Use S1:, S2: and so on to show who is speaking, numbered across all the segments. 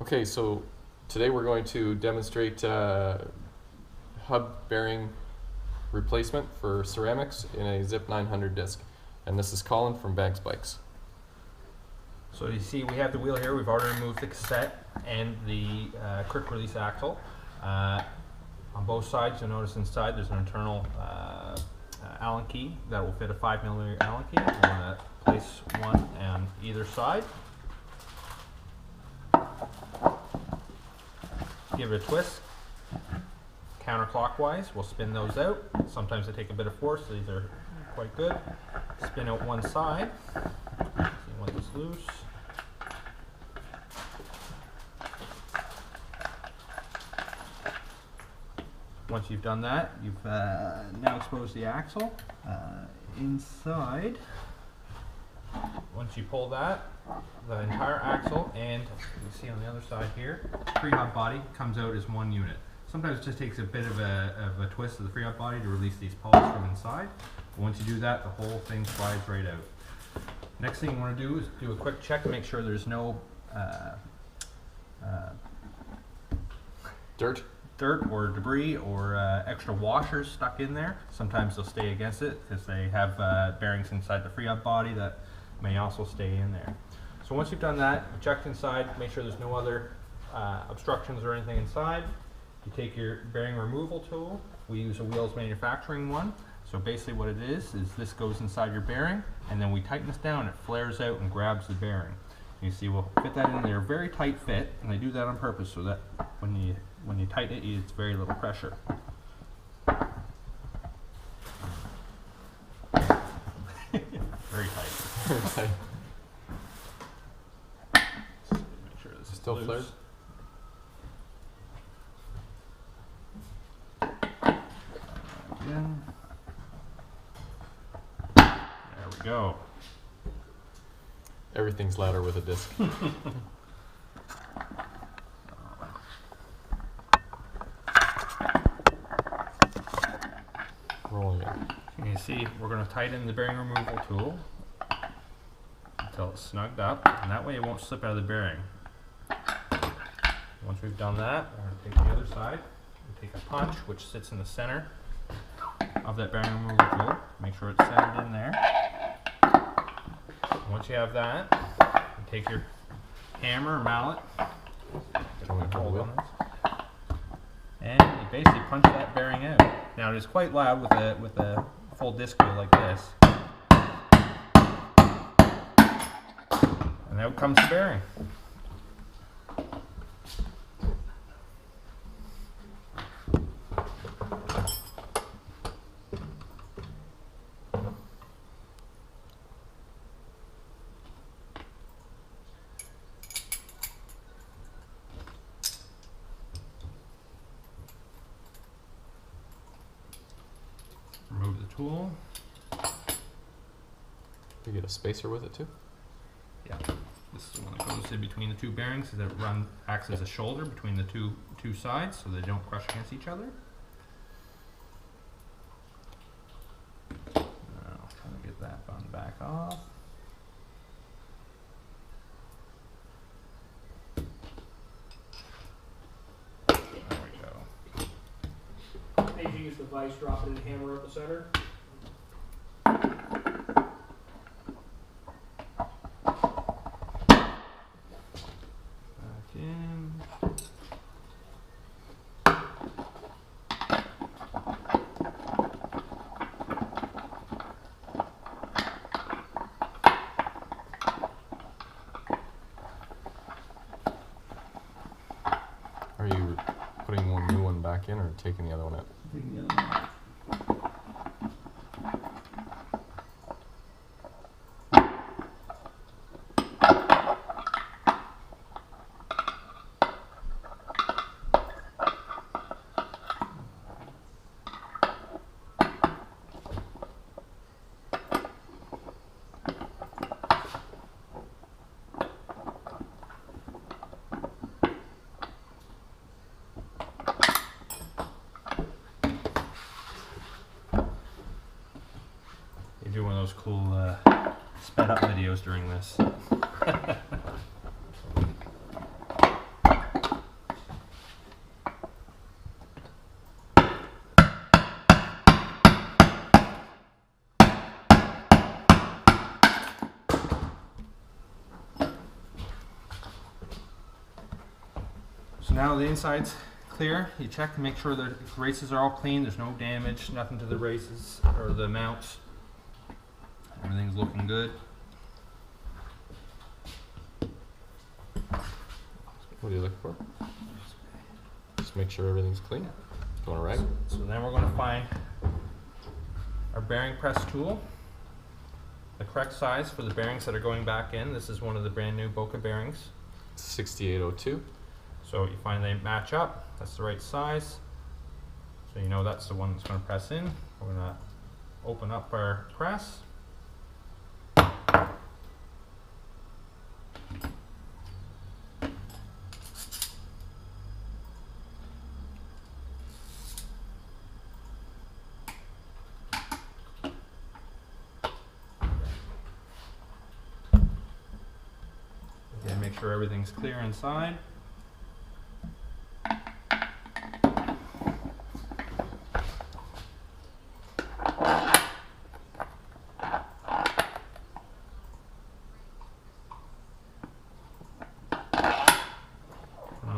S1: Okay, so today we're going to demonstrate hub bearing replacement for ceramics in a Zipp 900 disc. And this is Colin from Bags Bikes.
S2: So you see we have the wheel here. We've already removed the cassette and the quick release axle. On both sides, you'll notice inside there's an internal Allen key that will fit a 5mm Allen key. We're going to place one on either side. Give it a twist. Counterclockwise, we'll spin those out. Sometimes they take a bit of force, so these are quite good. Spin out one side. See once it's loose. Once you've done that, you've now exposed the axle. Inside, once you pull that, the entire axle and you see on the other side here, free hub body comes out as one unit. Sometimes it just takes a bit of a twist of the free hub body to release these pulls from inside. But once you do that, the whole thing slides right out. Next thing you want to do is do a quick check to make sure there's no
S1: Dirt
S2: or debris or extra washers stuck in there. Sometimes they'll stay against it because they have bearings inside the free hub body that may also stay in there. So once you've done that, you checked inside, make sure there's no other obstructions or anything inside. You take your bearing removal tool. We use a Wheels Manufacturing one. So basically what it is this goes inside your bearing, and then we tighten this down, it flares out and grabs the bearing. You see we'll fit that in there, very tight fit, and they do that on purpose so that when you tighten it, it's very little pressure. Very tight. Make sure this is
S1: Still
S2: loose.
S1: flared?
S2: Again. There we go.
S1: Everything's louder with a disc. Rolling it.
S2: You see, we're going to tighten the bearing removal tool until it's snugged up, and that way it won't slip out of the bearing. Once we've done that, we're going to take the other side and take a punch, which sits in the center of that bearing removal tool. Make sure it's centered in there. Once you have that, you take your hammer or mallet, and you basically punch that bearing out. Now it is quite loud with a full disc wheel like this. And out comes the bearing. Remove the tool.
S1: You get a spacer with it too?
S2: Yeah. This is the one that goes in between the two bearings, so that it acts as a shoulder between the two sides so they don't crush against each other. Now, trying to get that bun back off. There we go.
S3: As you use the vise, drop it and hammer up the center.
S2: Back in.
S1: Are you putting one new one back in or taking the other one out?
S2: Do one of those cool sped up videos during this. So now the inside's clear. You check to make sure the races are all clean. There's no damage, nothing to the races or the mounts. Everything's looking good.
S1: What are you looking for? Just make sure everything's clean. You want a rag?
S2: So then we're going to find our bearing press tool, the correct size for the bearings that are going back in. This is one of the brand new Boca bearings.
S1: 6802.
S2: So you find they match up. That's the right size. So you know that's the one that's going to press in. We're going to open up our press. Again, make sure everything's clear inside.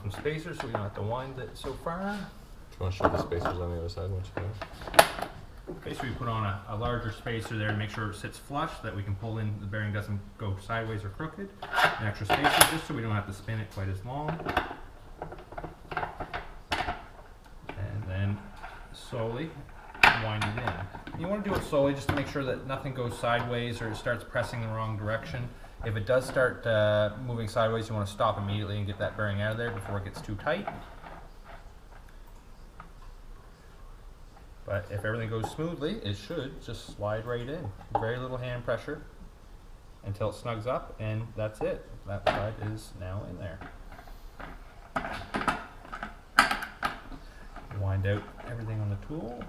S2: Some spacers so we don't have to wind it so far.
S1: Do you want to show the spacers on the other side once you go?
S2: Basically, we put on a larger spacer there to make sure it sits flush, that we can pull in, the bearing doesn't go sideways or crooked. An extra spacer just so we don't have to spin it quite as long. And then slowly wind it in. You want to do it slowly just to make sure that nothing goes sideways or it starts pressing in the wrong direction. If it does start moving sideways, you want to stop immediately and get that bearing out of there before it gets too tight. But if everything goes smoothly, it should just slide right in. Very little hand pressure until it snugs up, and that's it. That side is now in there. Wind out everything on the tool.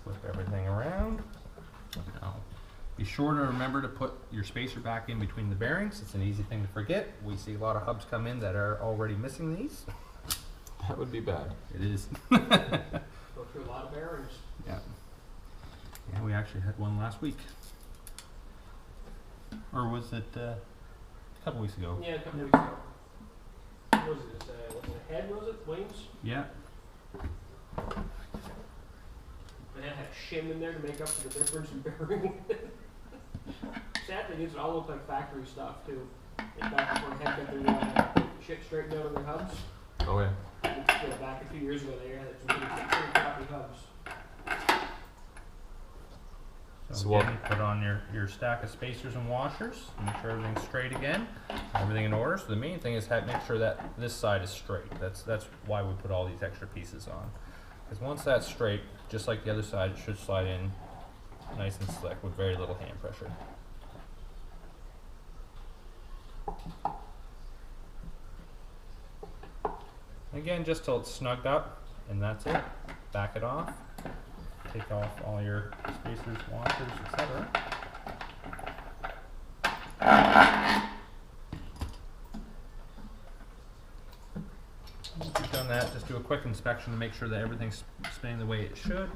S2: Flip everything around. Now, be sure to remember to put your spacer back in between the bearings. It's an easy thing to forget. We see a lot of hubs come in that are already missing these.
S1: That would be bad.
S2: It is.
S3: Go through a lot of bearings.
S2: Yeah. Yeah, we actually had one last week. Or was it a couple weeks ago?
S3: Yeah, a couple weeks ago. What was it? Was it a head, was it? Wings?
S2: Yeah.
S3: And it had a shim in there to make up for the difference in bearing. Sad thing is, it all looked like factory stuff too. And back before head got their shit straightened out on their hubs.
S1: Oh yeah.
S3: Back a few years ago, they had some pretty crappy hubs.
S2: So
S1: what-
S2: again, put on your stack of spacers and washers. Make sure everything's straight again. Everything in order. So the main thing is make sure that this side is straight. That's why we put all these extra pieces on. Because once that's straight, just like the other side, it should slide in nice and slick with very little hand pressure. Again, just till it's snugged up, and that's it. Back it off. Take off all your spacers, washers, etc. Once you've done that, just do a quick inspection to make sure that everything's spinning the way it should.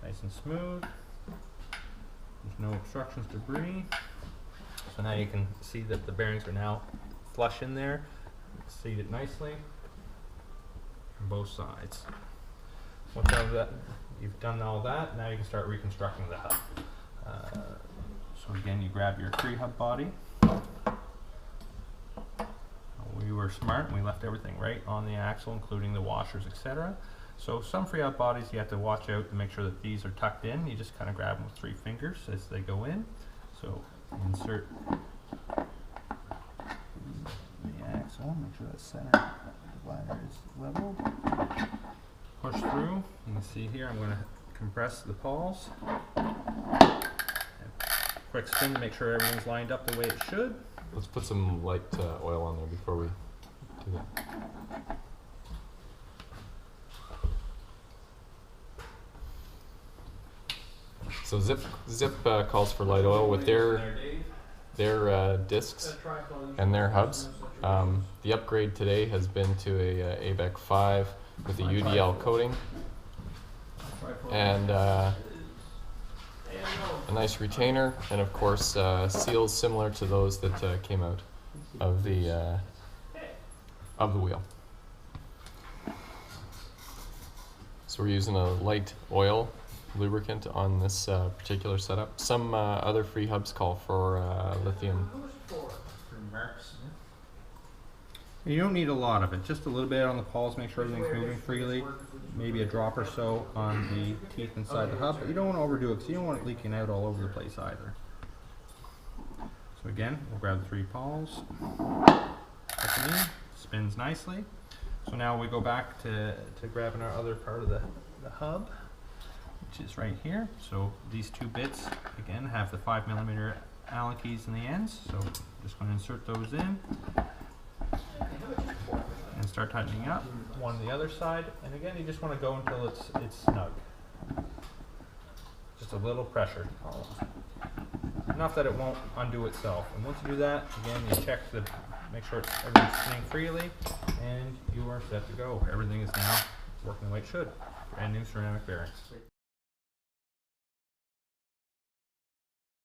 S2: Nice and smooth. There's no obstructions, debris. So now you can see that the bearings are now flush in there, seated nicely on both sides. Once you've done all that, now you can start reconstructing the hub. So again, you grab your free hub body. We were smart and we left everything right on the axle, including the washers, etc. So some free hub bodies you have to watch out to make sure that these are tucked in. You just kind of grab them with 3 fingers as they go in. So insert the axle, make sure that center divider is leveled. Push through. You can see here I'm going to compress the pawls. Quick spin to make sure everything's lined up the way it should.
S1: Let's put some light oil on there before we do that. So Zipp calls for light oil with their discs and their hubs. The upgrade today has been to a ABEC 5 with a UDL coating and nice retainer, and of course seals similar to those that came out of the wheel. So we're using a light oil lubricant on this particular setup. Some other free hubs call for lithium.
S2: You don't need a lot of it, just a little bit on the pawls, make sure everything's moving freely. Maybe a drop or so on the teeth inside the hub, but you don't want to overdo it because you don't want it leaking out all over the place either. So again, we'll grab the 3 pawls, tuck it in, spins nicely. So now we go back to grabbing our other part of the hub, which is right here. So these 2 bits, again, have the 5mm Allen keys in the ends. So just going to insert those in and start tightening up one on the other side. And again, you just want to go until it's snug. Just a little pressure. Enough that it won't undo itself. And once you do that, again, you check to make sure everything's spinning freely, and you are set to go. Everything is now working the way it should. Brand new ceramic bearings.